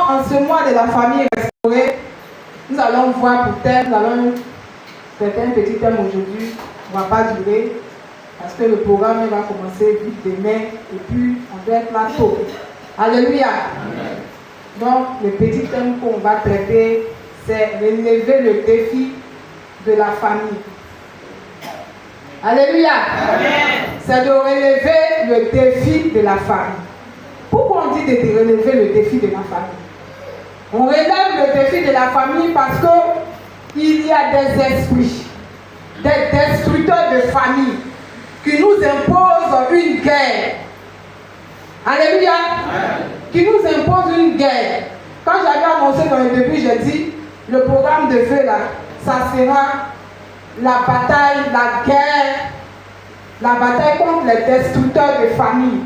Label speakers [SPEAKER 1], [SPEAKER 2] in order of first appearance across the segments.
[SPEAKER 1] en ce mois de la famille restaurée, nous allons voir pour thème, nous allons traiter un petit thème aujourd'hui. On ne va pas durer parce que le programme va commencer vite demain et puis on doit être là tôt. Alléluia. Amen. Donc le petit thème qu'on va traiter, c'est relever le défi de la famille. Alléluia. Amen. C'est de relever le défi de la famille. Pourquoi on dit de relever le défi de la famille? On relève le défi de la famille parce qu'il y a des esprits, des destructeurs de famille qui nous imposent une guerre. Alléluia. Amen. Qui nous imposent une guerre. Quand j'avais annoncé dans le début, j'ai dit, le programme de feu là, ça sera la bataille, la bataille contre les destructeurs de famille.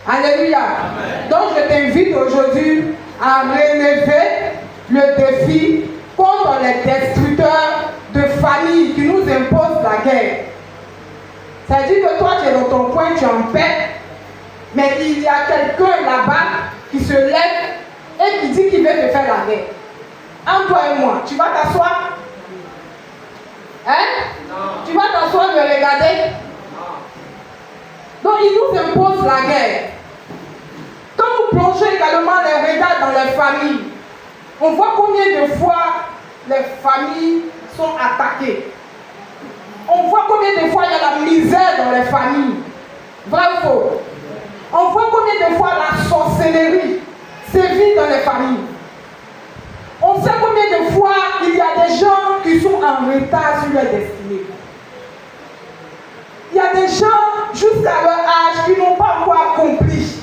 [SPEAKER 1] Alléluia. Amen. Donc je t'invite aujourd'hui à relever le défi contre les destructeurs de famille qui nous imposent la guerre. C'est-à-dire que toi tu es dans ton coin, tu es en paix, mais il y a quelqu'un là-bas qui se lève et qui dit qu'il veut te faire la guerre. Entre toi et moi, tu vas t'asseoir? Hein? Non. Tu vas t'asseoir et me regarder? Non. Donc il nous impose la guerre. Quand nous plongeons également les regards dans les familles, on voit combien de fois les familles sont attaquées. On voit combien de fois il y a la misère dans les familles. Vrai ou faux? On voit combien de fois la sorcellerie sévit dans les familles. On sait combien de fois il y a des gens qui sont en retard sur leur destinée. Il y a des gens jusqu'à leur âge qui n'ont pas encore accompli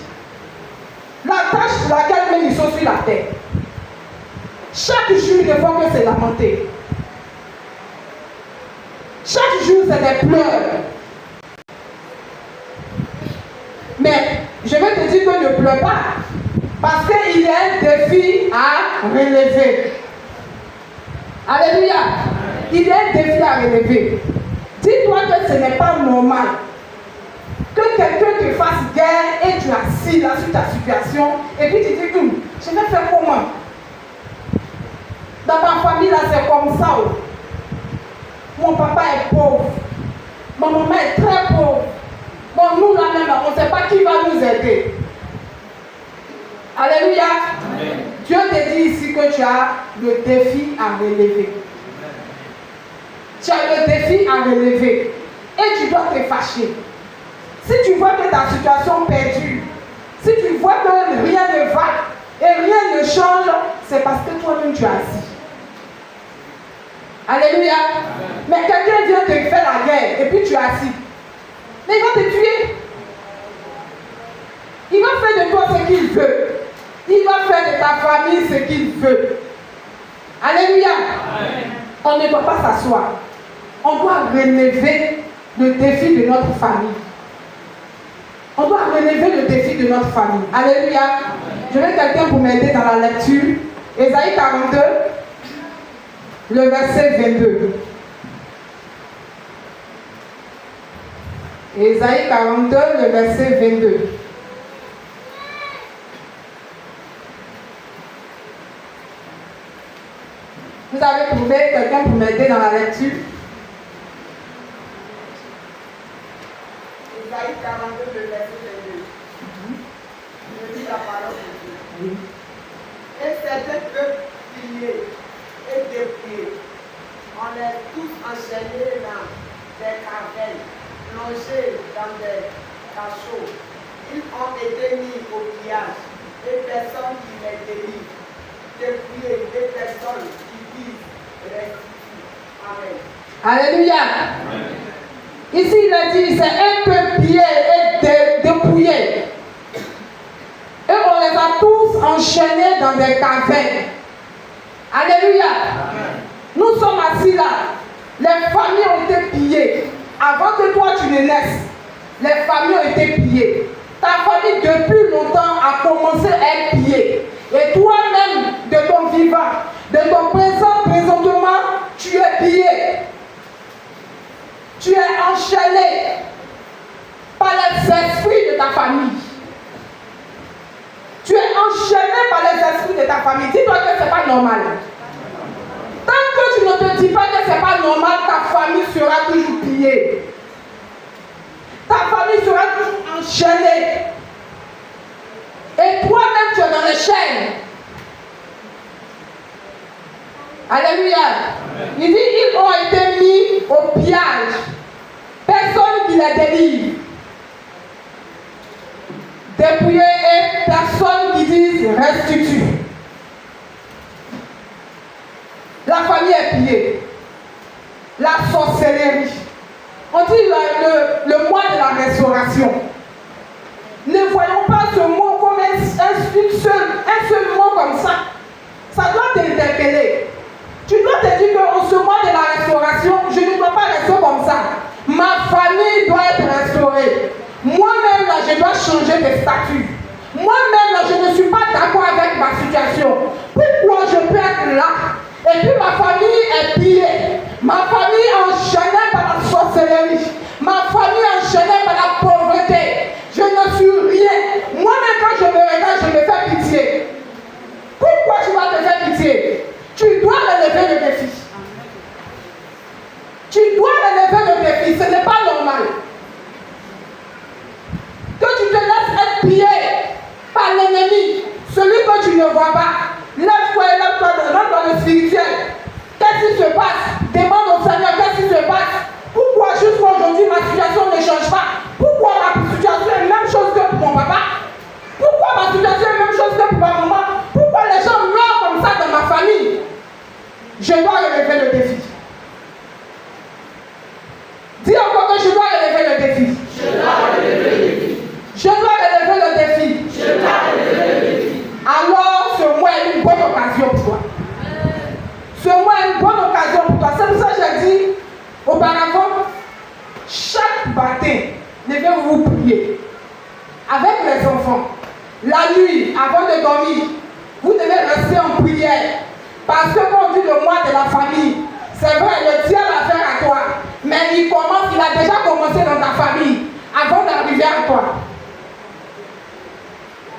[SPEAKER 1] la tâche pour laquelle même ils sont sur la terre. Chaque jour, ils ne font que se lamenter. Chaque jour, c'est des pleurs. Mais je vais te dire que ne pleure pas. Parce qu'il y a un défi à relever. Alléluia. Il y a un défi à relever. Dis-toi que ce n'est pas normal que quelqu'un te fasse guerre et tu assis là sur ta situation et puis tu dis, je vais faire comment? Dans ma famille là c'est comme ça. Oh. Mon papa est pauvre. Ma maman est très pauvre. Bon, nous là même, on ne sait pas qui va nous aider. Alléluia. Amen. Dieu te dit ici que tu as le défi à relever. Amen. Tu as le défi à relever. Et tu dois te fâcher. Si tu vois que ta situation perdure, si tu vois que rien ne va et rien ne change, c'est parce que toi-même tu es assis. Alléluia. Amen. Mais quelqu'un vient te faire la guerre et puis tu es assis. Mais il va te tuer. Il va faire de toi ce qu'il veut. Il va faire de ta famille ce qu'il veut. Alléluia. Amen. On ne doit pas s'asseoir. On doit relever le défi de notre famille. On doit relever le défi de notre famille. Alléluia. Amen. Je veux quelqu'un pour m'aider dans la lecture. Ésaïe 42, le verset 22. Ésaïe 42, le verset 22. Vous avez trouvé quelqu'un pour m'aider dans la lecture? Ésaïe 42, le verset 22. Je lis la parole de Dieu. Oui. Et certains peuvent prier et dépouiller. On est tous enchaînés dans des cavernes, plongés dans des cachots. Ils ont été mis au pillage et personne qui les délivre. Dépouillés et personne qui disent restitue. Amen. Alléluia. Amen. Ici il a dit c'est un peu pillé et dépouillé. Et on les a tous enchaînés dans des cavernes. Alléluia. Amen. Nous sommes assis là. Les familles ont été pillées. Avant que toi tu ne naisses, les familles ont été pillées. Ta famille depuis longtemps a commencé à être pillée. Et toi-même, de ton vivant, de ton présentement, tu es pillé. Tu es enchaîné par les esprits de ta famille. Tu es
[SPEAKER 2] enchaîné par les esprits de ta famille. Dis-toi que ce n'est pas normal. Tant que tu ne te dis pas que ce n'est pas normal, ta famille sera toujours pillée. Ta famille sera toujours enchaînée. Et toi-même, tu es dans les chaînes. Alléluia. Il dit, ils ont été mis au pillage. Personne qui les délivre. Dépouillés et personne qui dise restitue. La famille est pillée. La sorcellerie. On dit le mois de la restauration. Ne voyons pas ce mot comme un seul mot comme ça. Ça doit t'interpeller. Tu dois te dire qu'en ce mois de la restauration, je ne dois pas rester comme ça. Ma famille doit être restaurée. Moi-même, là, je dois changer de statut. Moi-même, là, je ne suis pas d'accord avec ma situation. Pourquoi je peux être là? Et puis ma famille est pillée. Ma famille est enchaînée par la sorcellerie. Ma famille est enchaînée par la pauvreté. Je ne suis rien. Moi-même, quand je me regarde, je me fais pitié. Pourquoi tu vas te faire pitié? Tu dois relever le défi. Tu dois relever le défi. Ce n'est pas normal. Que tu te laisses être pillé par l'ennemi, celui que tu ne vois pas. Lève-toi et lève-toi dans le spirituel. Qu'est-ce qui se passe? Demande au Seigneur qu'est-ce qui se passe. Pourquoi jusqu'à aujourd'hui ma situation ne change pas? Pourquoi ma situation est la même chose que pour mon papa? Pourquoi ma situation est la même chose que pour ma maman? Pourquoi les gens meurent comme ça dans ma famille? Je dois relever le défi. Dis encore que je dois relever le défi.
[SPEAKER 1] Je dois relever le défi.
[SPEAKER 2] Je dois relever le défi.
[SPEAKER 1] Je dois relever le défi.
[SPEAKER 2] Alors ce mois est une bonne occasion pour toi. Ce mois est une bonne occasion pour toi. C'est pour ça que j'ai dit auparavant, chaque matin, levez-vous prier avec les enfants. La nuit, avant de dormir, vous devez rester en prière. Parce que quand on dit le mois de la famille, c'est vrai, le diable a affaire à toi. Mais il a déjà commencé dans ta famille avant d'arriver à toi.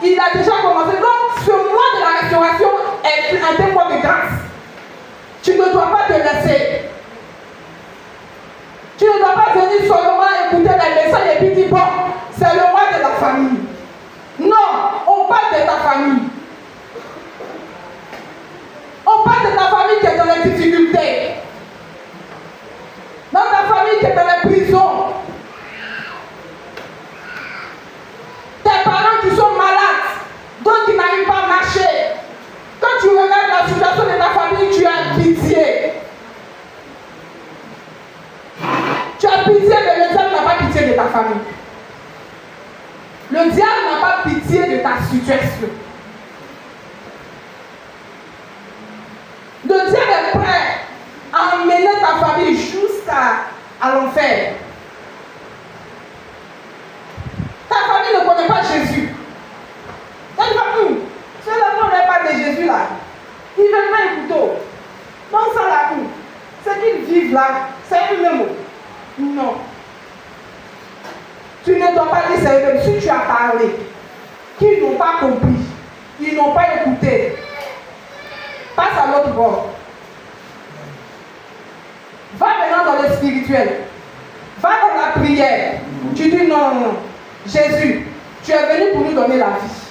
[SPEAKER 2] Il a déjà commencé. Donc, ce mois de la restauration est un mois de grâce. Tu ne dois pas te laisser. Tu ne dois pas venir seulement écouter les messages et puis dire, bon, c'est le mois de la famille. Non, on parle de ta famille. On parle de ta famille qui est dans les difficultés. Dans ta famille qui est dans les prisons. Tes parents qui sont malades, d'autres qui n'arrivent pas à marcher. Quand tu regardes la situation de ta famille, tu as pitié. Tu as pitié, mais le diable n'a pas pitié de ta famille. Le diable n'a pas pitié de ta situation. Le diable est prêt à emmener ta famille jusqu'à l'enfer. Ta famille ne connaît pas Jésus. Elle va où? Ceux-là ne pas de Jésus là. Ils ne veulent pas écouter. Donc ça là où? Ce qu'ils vivent là, c'est eux-mêmes. Non. Tu ne dois pas dire c'est eux-mêmes. Si tu as parlé, qu'ils n'ont pas compris, ils n'ont pas écouté, passe à l'autre bord. Va maintenant dans le spirituel. Va dans la prière. Tu dis non, non. Jésus, tu es venu pour nous donner la vie.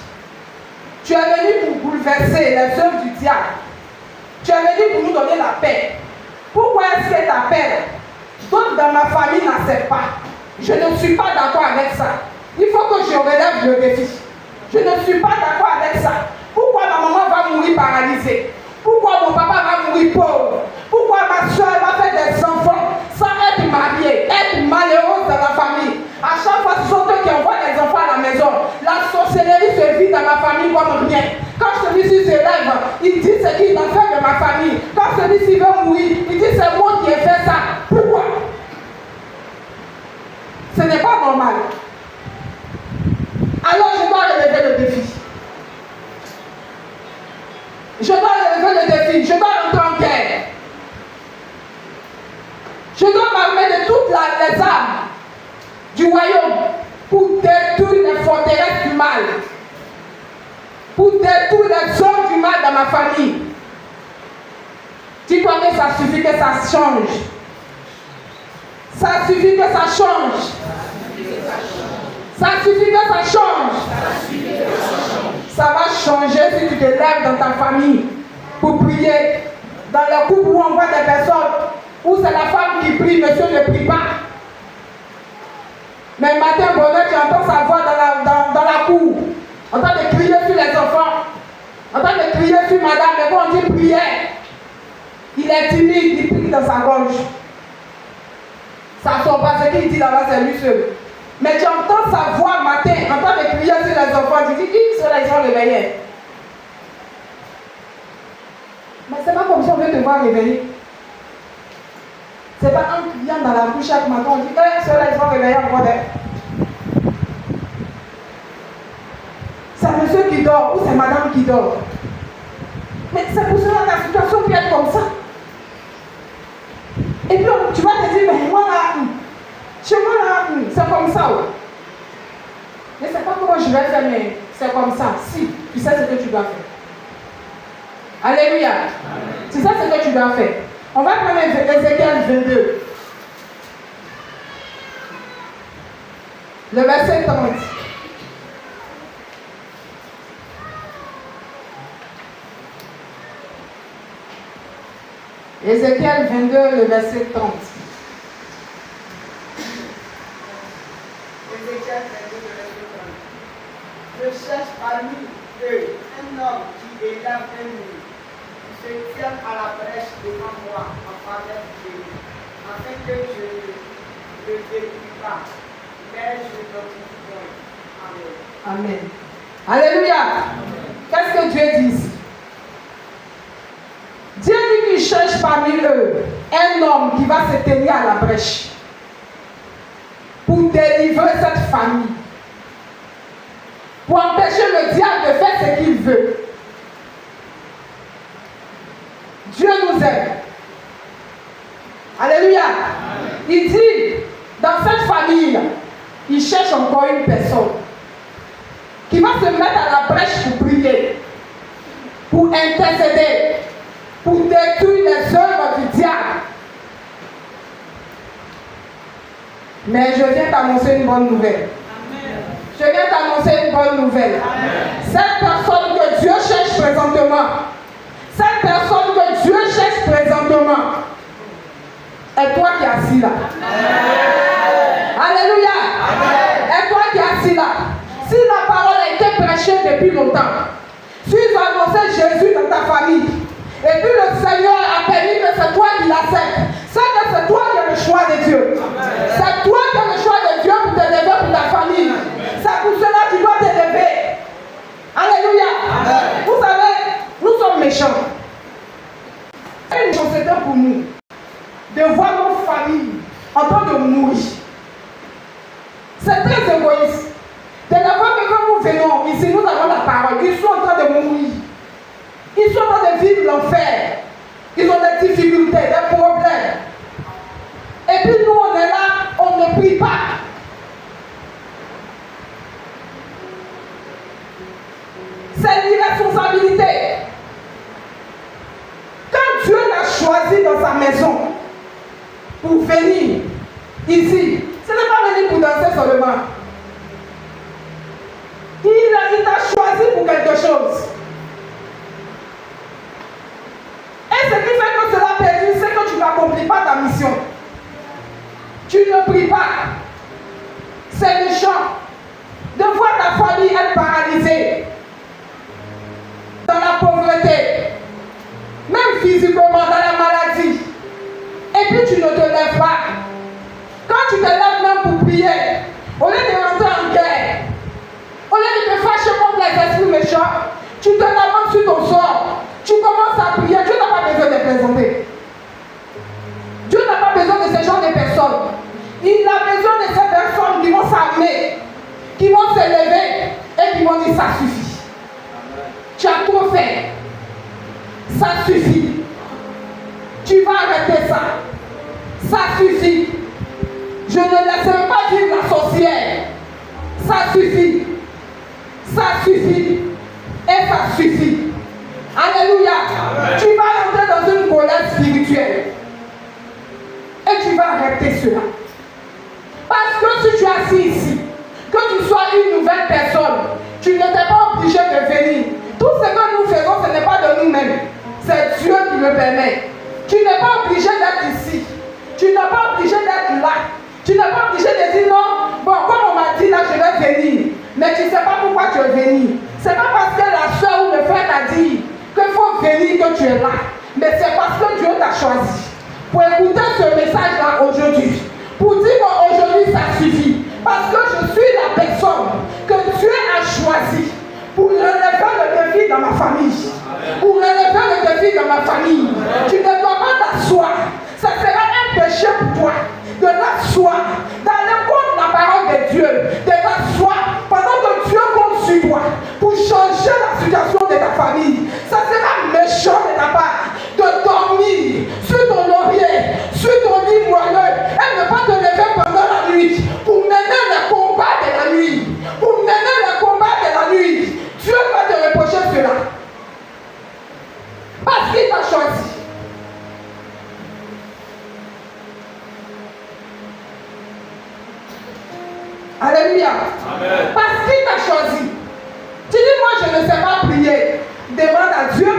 [SPEAKER 2] Tu es venu pour bouleverser les œuvres du diable. Tu es venu pour nous donner la paix. Pourquoi est-ce que ta paix, d'autres dans ma famille n'acceptent pas? Je ne suis pas d'accord avec ça. Il faut que je relève le défi. Je ne suis pas d'accord avec ça. Pourquoi ma maman va mourir paralysée? Pourquoi mon papa va mourir pauvre? Pourquoi ma soeur va faire des enfants sans être mariée, être malheureuse dans la famille? À chaque fois, ce sont eux qui envoient les enfants à la maison. La sorcellerie se vit dans ma famille comme rien. Quand celui-ci se lève, il dit ce qu'il a fait de ma famille. Quand celui-ci veut mourir, il dit c'est moi qui ai fait ça. Pourquoi? Ce n'est pas normal. Alors je dois relever le défi. Je dois relever le défi. Je dois rentrer en guerre. Je dois m'armer de toutes les armes du royaume pour détruire les forteresses du mal. pour détruire les œuvres du mal dans ma famille. Dis-toi que ça suffit que ça change. Ça suffit que ça change. Ça suffit que ça change. Ça va changer si tu te lèves dans ta famille pour prier. Dans le couple où on voit des personnes où c'est la femme qui prie, monsieur ne prie pas. Mais matin, bonheur, tu entends sa voix dans la cour. On entend de crier sur les enfants. On entend de crier sur madame. Mais quand on dit prière, il est timide, il prie dans sa gorge. Ça ne sort pas ce qu'il dit là-bas, c'est lui seul. Mais tu entends sa voix matin, on entend de crier sur les enfants. Tu dis, ceux-là, ils sont réveillés. Mais c'est pas comme si on veut te voir réveiller. C'est pas un client dans la bouche chaque matin, on dit, ceux-là, ils sont réveillés encore. C'est monsieur qui dort ou c'est madame qui dort. Mais c'est pour cela que la situation peut être comme ça. Et puis tu vas te dire, mais moi là, chez moi là, c'est comme ça. Ouais. Mais c'est pas comment je vais faire, mais c'est comme ça. Si, tu sais ce que tu dois faire. Alléluia. Amen. Tu sais ce que tu dois faire. On va prendre Ézéchiel 22. Le verset 30. Ézéchiel 22, le verset 30.
[SPEAKER 1] Ézéchiel 22, le verset 30. Je cherche parmi eux un homme qui élève un mur, qui se tient à la brèche devant moi en faveur de Dieu, afin que je ne le détruise pas, mais je ne le point. Amen.
[SPEAKER 2] Amen. Alléluia. Qu'est-ce que Dieu dit ici? Dieu dit qu'il cherche parmi eux un homme qui va se tenir à la brèche pour délivrer cette famille, pour empêcher le diable de faire ce qu'il veut. Dieu nous aime. Alléluia. Il dit, dans cette famille, il cherche encore une personne qui va se mettre à la brèche pour prier, pour intercéder, pour détruire les œuvres du diable. Mais je viens t'annoncer une bonne nouvelle. Amen. Je viens t'annoncer une bonne nouvelle. Amen. Cette personne que Dieu cherche présentement, cette personne que Dieu cherche présentement, est toi qui es assis là. Amen. Alléluia. Amen. Est toi qui es assis là. Si la parole a été prêchée depuis longtemps, si tu as annoncé Jésus dans ta famille, et puis le Seigneur a permis que c'est toi qui l'acceptes. C'est toi qui as le choix de Dieu. C'est toi qui as le choix de Dieu pour te lever pour ta famille. C'est pour cela que tu dois te lever. Alléluia. Amen. Vous savez, nous sommes méchants. C'est une société pour nous de voir nos familles en train de mourir. C'est très égoïste. De la fois que quand nous venons ici, nous avons la parole. Ils sont en train de mourir. Ils sont en train de vivre l'enfer. Ils ont des difficultés, des problèmes. Et puis nous, on est là, on ne prie pas. C'est l'irresponsabilité. Quand Dieu l'a choisi dans sa maison pour venir ici, ce n'est pas venir pour danser seulement. Il t'a choisi pour quelque chose. Et ce qui fait que cela perdure, c'est que tu n'accomplis pas ta mission. Tu ne pries pas. C'est méchant de voir ta famille être paralysée dans la pauvreté, même physiquement dans la maladie. Et puis tu ne te lèves pas. Quand tu te lèves même pour prier, au lieu de rentrer en guerre, au lieu de te fâcher contre les esprits méchants, tu te lamentes sur ton sort. Tu commences à prier. Dieu n'a pas besoin de te présenter. Dieu n'a pas besoin de ce genre de personnes. Il a besoin de ces personnes qui vont s'armer, qui vont se lever et qui vont dire ça suffit. Tu as trop fait. Ça suffit. Tu vas arrêter ça. Ça suffit. Je ne laisserai pas vivre la sorcière. Ça suffit. Ça suffit. Et suffit. Alléluia. Amen. Tu vas entrer dans une colère spirituelle. Et tu vas arrêter cela. Parce que si tu es assis ici, que tu sois une nouvelle personne, tu n'étais pas obligé de venir. Tout ce que nous faisons, ce n'est pas de nous-mêmes. C'est Dieu qui le permet. Tu n'es pas obligé d'être ici. Tu n'es pas obligé d'être là. Tu n'es pas obligé de dire non. Bon, comme on m'a dit là, je vais venir. Mais tu ne sais pas pourquoi tu es venu. Ce n'est pas parce que la soeur ou le frère t'a dit qu'il faut venir que tu es là. Mais c'est parce que Dieu t'a choisi. Pour écouter ce message-là aujourd'hui. Pour dire qu'aujourd'hui ça suffit. Parce que je suis la personne que Dieu a choisie pour relever le défi dans ma famille. Pour relever le défi dans ma famille. Tu ne dois pas t'asseoir. Ça sera un péché pour toi de t'asseoir, d'aller contre la parole de Dieu, de t'asseoir pendant que Dieu compte sur toi pour changer la situation de ta famille. Ça sera méchant de ta part de dormir sur ton laurier, sur ton lit moelleux et ne pas te lever pendant la nuit pour mener le combat de la nuit. Pour mener le combat de la nuit. Dieu va te reprocher cela. Parce qu'il t'a choisi. Alléluia. Amen. Parce qu'il t'a choisi. Tu dis, moi je ne sais pas prier. Demande à Dieu.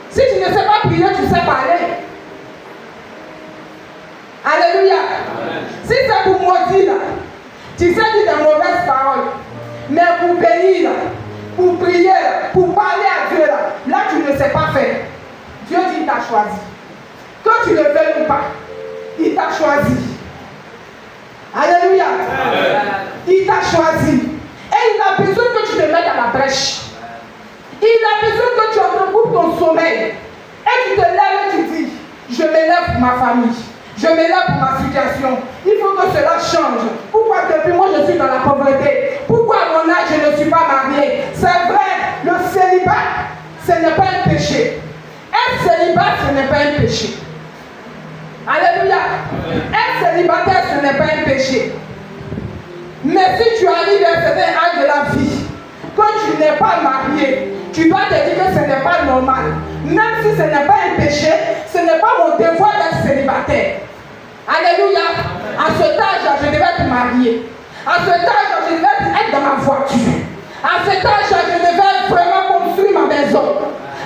[SPEAKER 2] Si tu ne sais pas prier, tu sais parler. Alléluia. Amen. Si c'est pour maudire, tu sais dire des mauvaises paroles. Mais pour bénir, pour prier, pour parler à Dieu, là tu ne sais pas faire. Dieu dit qu'il t'a choisi. Que tu le veuilles ou pas, il t'a choisi. Alléluia. Amen. Il t'a choisi. Et il a besoin que tu te mettes à la brèche. Il a besoin que tu entrecoupes ton sommeil. Et tu te lèves et tu dis, je me lève pour ma famille. Je me lève pour ma situation. Il faut que cela change. Pourquoi depuis moi je suis dans la pauvreté? Pourquoi à mon âge je ne suis pas marié? C'est vrai, le célibat, ce n'est pas un péché. Un célibat, ce n'est pas un péché. Alléluia. Être célibataire, ce n'est pas un péché. Mais si tu arrives à un certain âge de la vie, que tu n'es pas marié, tu dois te dire que ce n'est pas normal. Même si ce n'est pas un péché, ce n'est pas mon devoir d'être célibataire. Alléluia. À cet âge, je devais être marié. À cet âge, je devais être dans ma voiture. À cet âge, je devais vraiment construire ma maison.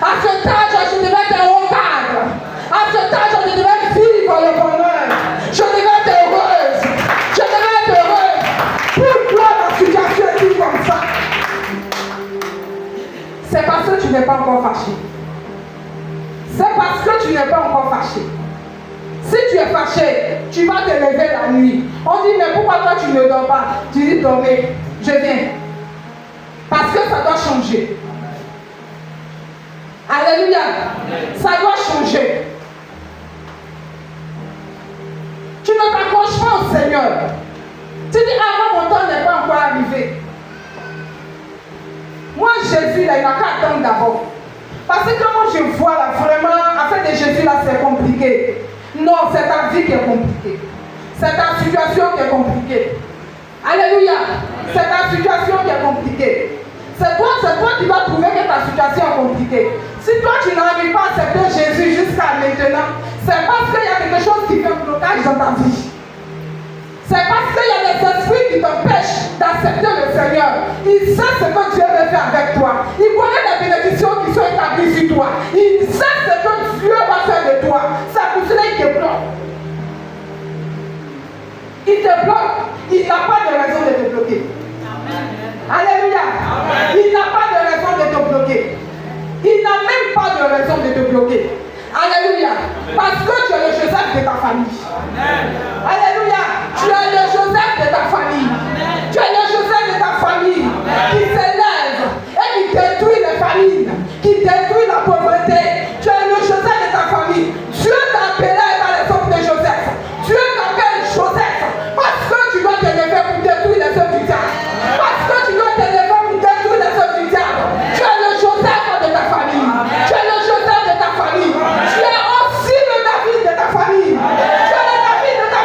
[SPEAKER 2] À cet âge, je devais être un haut cadre. À cet âge, je devais vivre le bonheur. Je devais être heureuse. Je devais être heureuse. Pourquoi la situation est comme ça? C'est parce que tu n'es pas encore fâché. C'est parce que tu n'es pas encore fâché. Si tu es fâché, tu vas te lever la nuit. On dit, mais pourquoi toi tu ne dors pas? Tu dis, dormez, je viens. Parce que ça doit changer. Alléluia. Ça doit changer. Tu ne t'accroches pas au Seigneur. Tu dis, ah, moi, mon temps n'est pas encore arrivé. Moi, Jésus, là, il n'a qu'à attendre d'abord. Parce que moi, je vois là, vraiment, afin de Jésus, là, c'est compliqué. Non, c'est ta vie qui est compliquée. C'est ta situation qui est compliquée. Alléluia. C'est ta situation qui est compliquée. C'est toi qui vas trouver que ta situation est compliquée. Si toi, tu n'arrives pas à accepter Jésus jusqu'à maintenant, c'est parce qu'il y a quelque chose qui fait un blocage dans ta vie. C'est parce qu'il y a des esprits qui t'empêchent d'accepter le Seigneur. Il sait ce que Dieu veut faire avec toi. Il connaît les bénédictions qui sont établies sur toi. Il sait ce que Dieu va faire de toi. Ça pour cela qu'il te bloque. Il te bloque. Il n'a pas de raison de te bloquer. Amen. Alléluia. Amen. Il n'a pas de raison de te bloquer. Il n'a même pas de raison de te bloquer. Alléluia. Parce que tu es le Joseph de ta famille. Amen. Alléluia. Tu es le Joseph de ta famille. Amen. Tu es le Joseph de ta famille. Amen. Qui s'élève et qui détruit les familles, qui détruit la pauvreté. Tu es le Joseph de ta famille. Dieu t'a appelé dans les hommes de Joseph. Dieu t'appelle Joseph parce que tu dois te lever pour détruire les œuvres du diable. Parce que tu dois te lever pour détruire les œuvres du diable. Tu es le Joseph de ta famille. Tu es le Joseph de ta famille. Tu es aussi le David de ta famille. Tu es le David de ta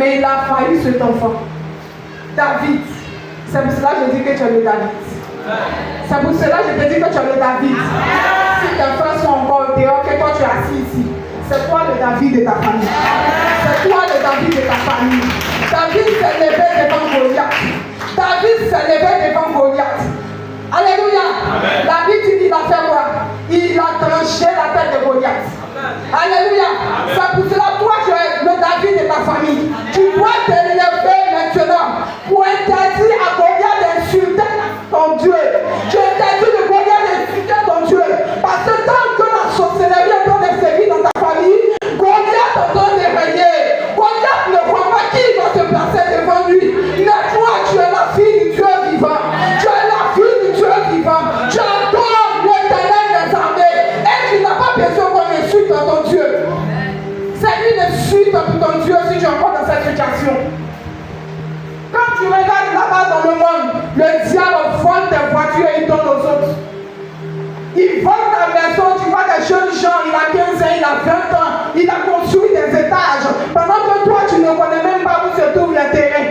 [SPEAKER 2] Mais il a failli cet enfant. David. C'est pour cela que je dis que tu es le David. C'est pour cela que je te dis que tu es le David. Si tes frères sont encore dehors, que toi tu es assis ici, c'est toi le David de ta famille. C'est toi le David de ta famille. David s'est levé devant Goliath. David s'est levé devant Goliath. Alléluia. La Bible dit il a fait quoi? Il a tranché la tête de Goliath. Alléluia. C'est pour cela toi tu es le David de ta famille. Tu dois te lever maintenant pour interdire à Goliath d'insulter ton Dieu. Tu interdis de Goliath d'insulter ton Dieu. Parce que tant que la sorcellerie est en train de sévir dans ta famille, Goliath est en train de régner. Goliath ne voit pas qui va se placer devant lui. Mais toi, tu es la fille du Dieu vivant. Tu es la fille du Dieu vivant. Tu adores l'Éternel des armées. Et tu n'as pas besoin qu'on insulte ton Dieu. C'est une insulte pour ton Dieu si tu es encore dans cette situation. Quand tu regardes là-bas dans le monde, le diable vole tes voitures et il donne aux autres. Il vole ta maison, tu vois des jeunes gens, il a 15 ans, il a 20 ans, il a construit des étages. Pendant que toi, tu ne connais même pas où se trouve le terrain.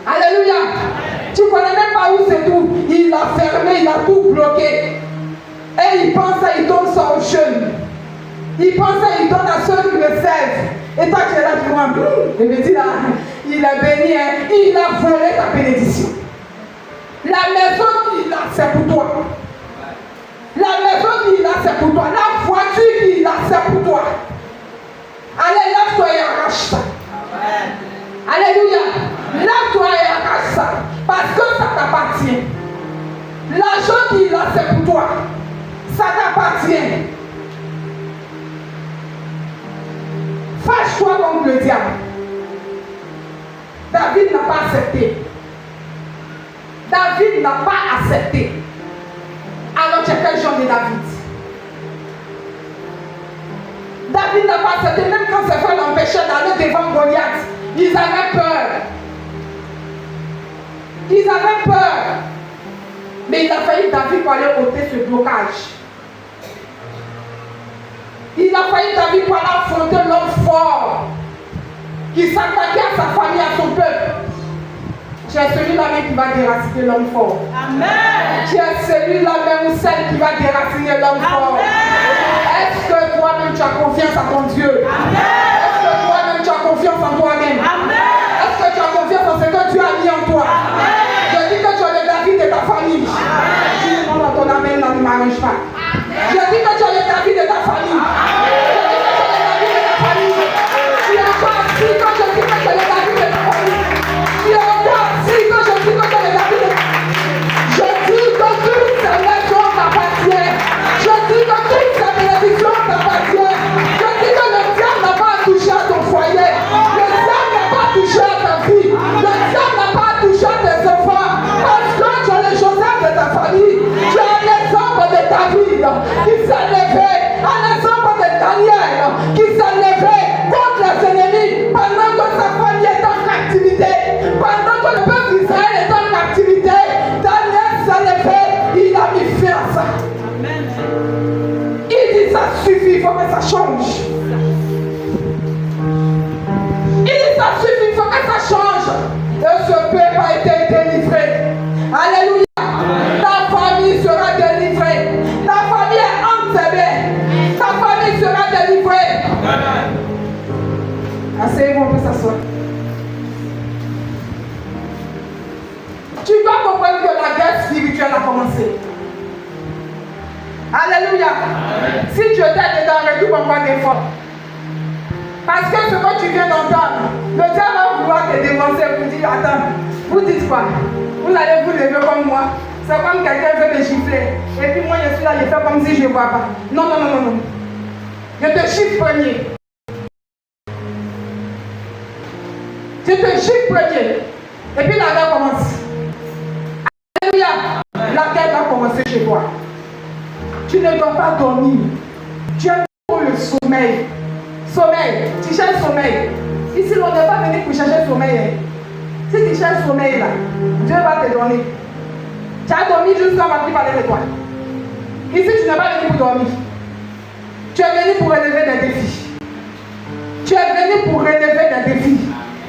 [SPEAKER 2] Alléluia. Tu ne connais même pas où se trouve. Il a fermé, il a tout bloqué. Et il pensait, il donne ça aux jeunes. Il pensait, il donne à ceux qui le servent. Et toi, tu es là, tu vois, il me dit là, il est béni, hein, il a volé ta bénédiction. La maison qu'il a, c'est pour toi. La maison qu'il a, c'est pour toi. La voiture qu'il a, c'est pour toi. Allez, lève-toi et arrache ça. Alléluia. Lève-toi et arrache ça. Parce que ça t'appartient. L'argent qu'il a, c'est pour toi. Ça t'appartient. Fâche-toi contre le diable. David n'a pas accepté. David n'a pas accepté. Alors tu es quel genre de David? David n'a pas accepté. Même quand ses frères l'empêchaient d'aller devant Goliath, ils avaient peur. Ils avaient peur. Mais il a failli David pour aller ôter ce blocage. Il a failli David pour aller affronter l'homme fort qui s'attaquait à sa famille, à son peuple. Tu es celui-là même qui va déraciner l'homme fort. Amen. Tu es celui-là même ou celle qui va déraciner l'homme fort. Est-ce que toi-même tu as confiance en ton Dieu? Amen. Est-ce que toi-même tu as confiance en toi-même? Amen. Est-ce que tu as confiance en ce que Dieu a mis en toi? Amen. Je dis que tu es le David de ta famille. Si le nom dans ton amen ne m'arrange pas. Je dis que tu es le David de ta famille. Je dis que tu es le David de ta famille. Tu es pas assis quand je dis que tu es le David de ta famille. Tu es pas assis quand je dis que tu es le David de ta famille. Je dis que toute cette maison t'appartient. Je dis que toute cette bénédiction t'appartient. Je dis que le diable n'a pas touché à ton foyer. Le diable n'a pas touché à ta vie. Le diable n'a pas touché à tes enfants. Parce que tu es le Joseph de ta famille. Tu es l'exemple de David qui s'est levé. Un exemple de Daniel qui s'est levé contre les ennemis pendant que sa famille est en captivité. Pendant que le peuple d'Israël est en captivité, Daniel s'est levé, il a mis fin à ça. Il dit ça suffit, il faut que ça change. Il dit ça suffit, il faut que ça change. Et ce peuple a été délivré. Alléluia. Ta famille sera délivrée. Ta famille est enterrée. Ta famille sera délivrée. Asseyez-vous, on peut s'asseoir. Tu dois comprendre que la guerre spirituelle a commencé. Alléluia. Si Dieu t'aide dedans, retourne encore des fois. Parce que ce que tu viens d'entendre, le diable va vouloir te dénoncer pour dire, attends, vous dites quoi? Vous allez vous lever comme moi. C'est comme quelqu'un veut me gifler. Et puis moi je suis là, je fais comme si je ne vois pas. Non, non, non, non, non. Je te gifle premier. Je te gifle premier. Et puis la guerre commence. Alléluia. La guerre va commencer chez toi. Tu ne dois pas dormir. Tu as pour le sommeil. Sommeil. Tu cherches sommeil. Ici, on n'est pas venu pour chercher sommeil. Si tu cherches sommeil là, Dieu va te donner. Tu as dormi jusqu'à ce qu'on va plus parler de toi. Ici, tu n'es pas venu pour dormir. Tu es venu pour relever des défis. Tu es venu pour relever des défis.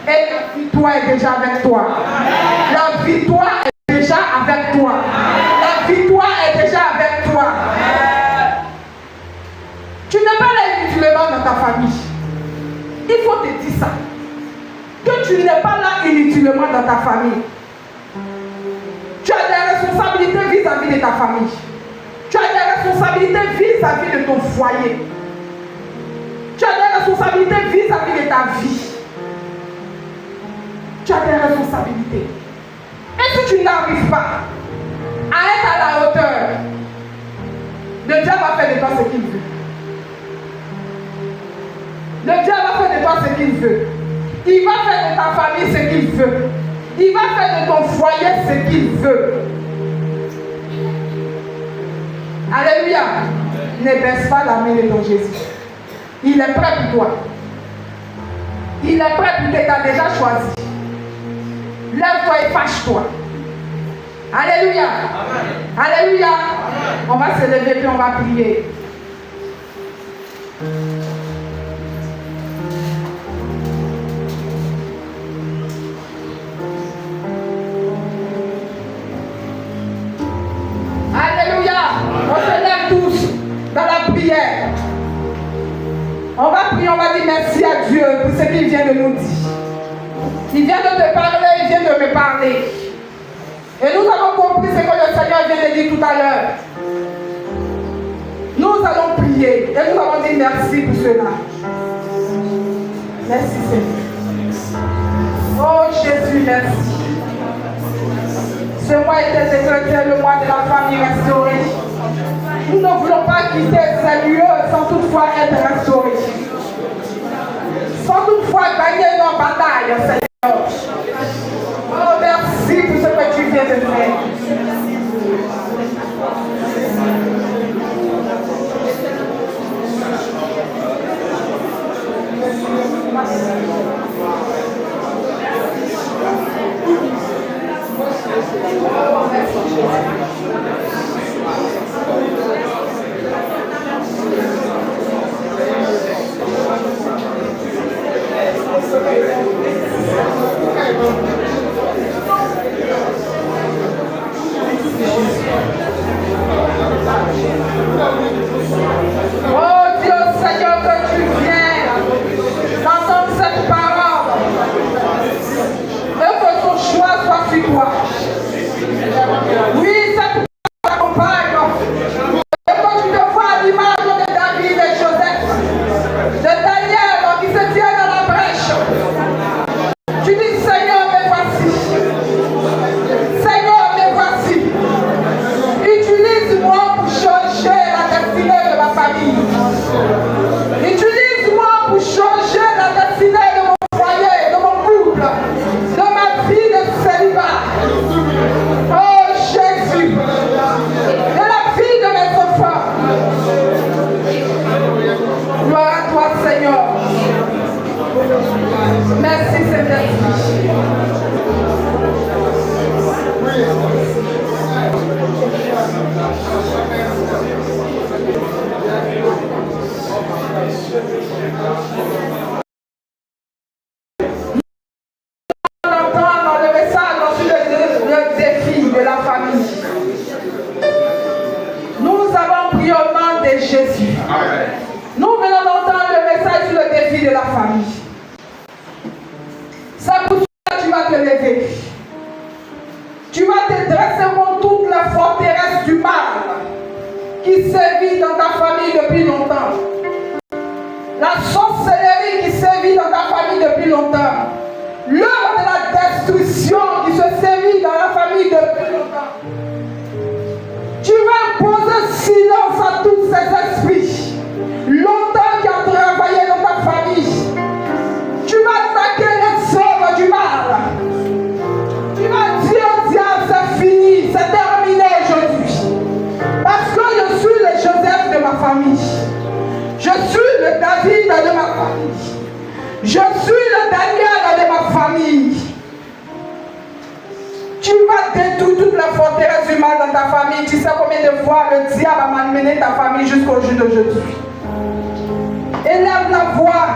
[SPEAKER 2] Et la victoire est déjà avec toi. La victoire est déjà avec toi. La victoire est déjà avec toi. Tu n'es pas là inutilement dans ta famille. Il faut te dire ça. Que tu n'es pas là inutilement dans ta famille. Tu as des responsabilités vis-à-vis de ta famille. Tu as des responsabilités vis-à-vis de ton foyer. Tu as des responsabilités vis-à-vis de ta vie. Tu as des responsabilités. Et si tu n'arrives pas à être à la hauteur, le diable va faire de toi ce qu'il veut. Le diable va faire de toi ce qu'il veut. Il va faire de ta famille ce qu'il veut. Il va faire de ton foyer ce qu'il veut. Alléluia. Ne baisse pas la main de ton Jésus. Il est prêt pour toi. Il est prêt pour que tu as déjà choisi. Lève-toi et fâche-toi. Alléluia. Amen. Alléluia. Amen. On va se lever puis on va prier. Alléluia. On se lève tous dans la prière. On va prier, on va dire merci à Dieu pour ce qu'il vient de nous dire. Il vient de te parler, il vient de me parler. Et nous avons compris ce que le Seigneur vient de dire tout à l'heure. Nous allons prier et nous allons dire merci pour cela. Merci Seigneur. Oh Jésus, merci. Ce mois était décrété le mois de la famille restaurée. Nous ne voulons pas quitter ces lieux sans toutefois être restaurés. Sans toutefois gagner nos batailles, Seigneur. Oh, merci pour ce que tu viens de faire. Oh Dieu Seigneur, que tu viens d'entendre cette parole et que ton choix soit sur toi. Oui, cette parole t'accompagne et que tu te vois à l'image de David et Joseph, de Daniel qui se tient dans la brèche. Tu dis Seigneur, me voici. Seigneur, me voici. Utilise-moi pour changer la destinée de ma famille. Utilise-moi pour changer la destinée de mon foyer, de mon couple, de ma vie de célibat. Oh Jésus, de la vie de mes enfants. Gloire à toi Seigneur. Merci Saint-Esprit. On entend dans le message sur le défi de la famille. Nous avons pris au nom de Jésus. Nous venons d'entendre le message sur le défi de la famille. C'est pour ça que tu vas te lever. Tu vas te dresser contre toute la forteresse du mal qui sévit dans ta famille depuis longtemps. La sorcellerie qui sévit dans ta famille depuis longtemps. L'œuvre de la destruction qui se sévit dans la famille depuis longtemps. Tu vas imposer silence à tous ces esprits. Longtemps qui ont travaillé dans ta famille. Tu vas attaquer les œuvres du mal. Tu vas dire au diable, c'est fini, c'est terminé aujourd'hui. Parce que je suis le Joseph de ma famille. Je suis le David de ma famille. Je suis le Daniel de ma famille. Tu vas détruire toute la forteresse du mal dans ta famille. Tu sais combien de fois le diable a malmené ta famille jusqu'au jour d'aujourd'hui. Élève la voix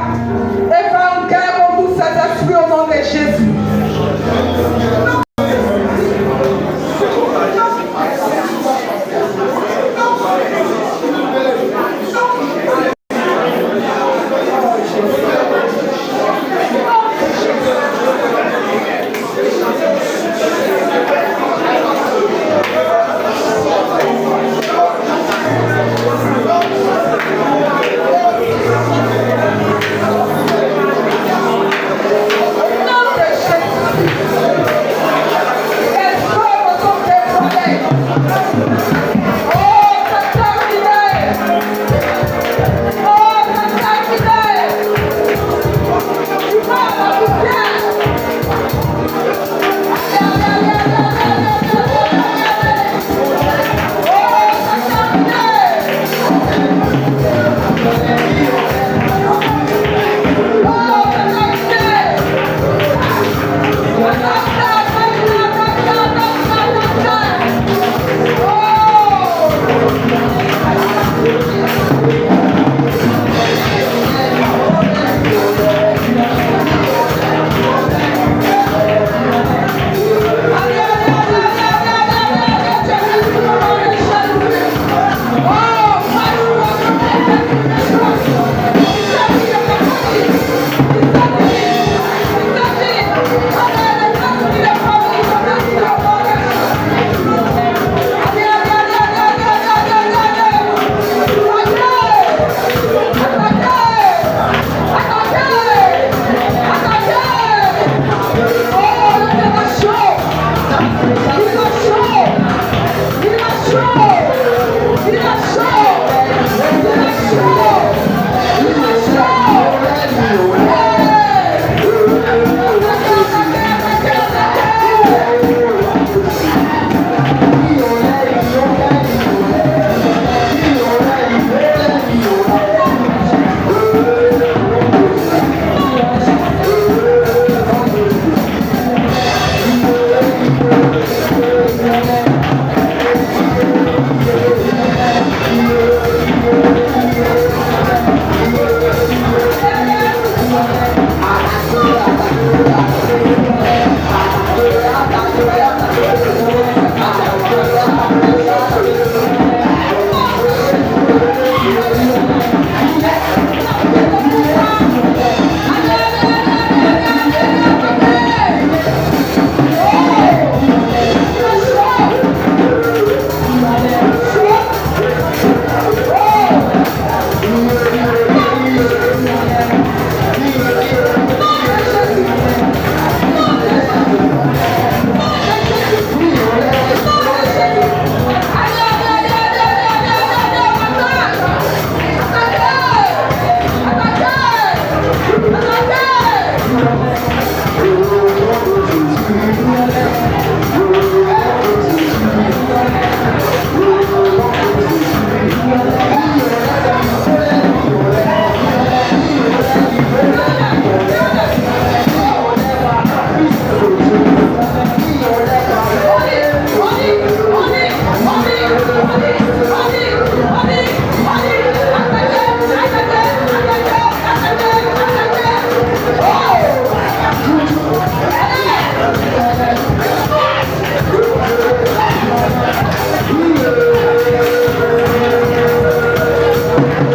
[SPEAKER 2] Alléluia.